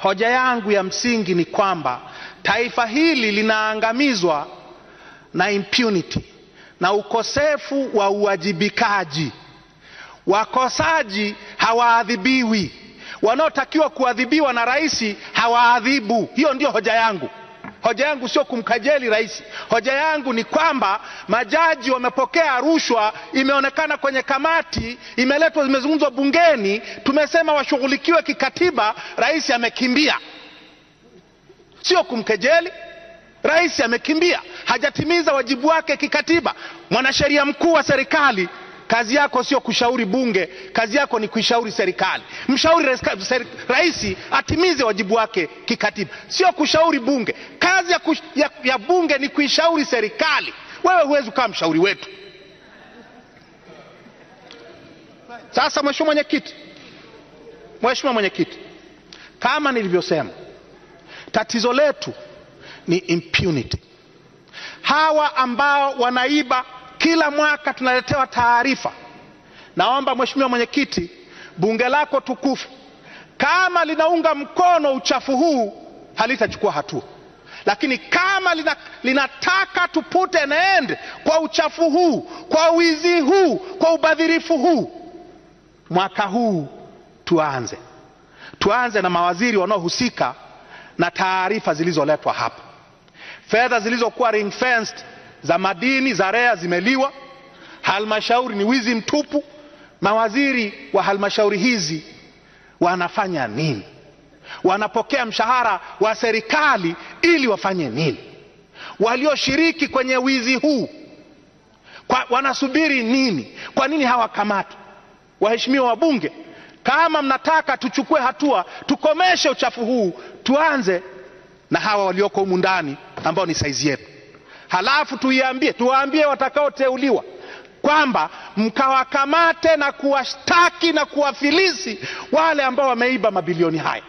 Hoja yangu ya msingi ni kwamba taifa hili linaangamizwa na impunity na ukosefu wa uwajibikaji. Wakosaji hawaadhibiwi, wanaotakiwa kuadhibiwa na rais hawaadhibu. Hiyo ndio hoja yangu. Hoja yangu sio kumkajeli rais. Hoja yangu ni kwamba majaji wamepokea rushwa, imeonekana kwenye kamati, imeletwa, imezungumzwa bungeni, tumesema washughulikiwe kikatiba, rais amekimbia. Sio kumkejeli, rais amekimbia, hajatimiza wajibu wake kikatiba. Mwanasheria mkuu wa serikali, kazi yako sio kushauri bunge, kazi yako ni kuishauri serikali. Mshauri rais atimize wajibu wake kikatiba, sio kushauri bunge. Kazi ya bunge ni kuishauri serikali. Wewe huwezi kuwa mshauri wetu. Sasa Mheshimiwa Mwenyekiti, kama nilivyosema, tatizo letu ni impunity. Hawa ambao wanaiba kila mwaka tunaletewa taarifa. Naomba Mheshimiwa Mwenyekiti, bunge lako tukufu kama linaunga mkono uchafu huu halitachukua hatua, lakini kama linataka tupute an end kwa uchafu huu, kwa wizi huu, kwa ubadhirifu huu, mwaka huu tuanze na mawaziri wanaohusika na taarifa zilizoletwa hapa. Fedha zilizokuwa ring fenced za madini za REA zimeliwa. Halmashauri ni wizi mtupu. Mawaziri wa halmashauri hizi wanafanya nini? Wanapokea mshahara wa serikali ili wafanye nini? Walioshiriki kwenye wizi huu wanasubiri nini? Kwa nini hawakamatwi? Waheshimiwa wabunge, kama mnataka tuchukue hatua tukomeshe uchafu huu, tuanze na hawa walioko humu ndani ambao ni saizi yetu. Halafu tuwaambie watakaoteuliwa kwamba mkawakamate na kuwashtaki na kuwafilisi wale ambao wameiba mabilioni haya.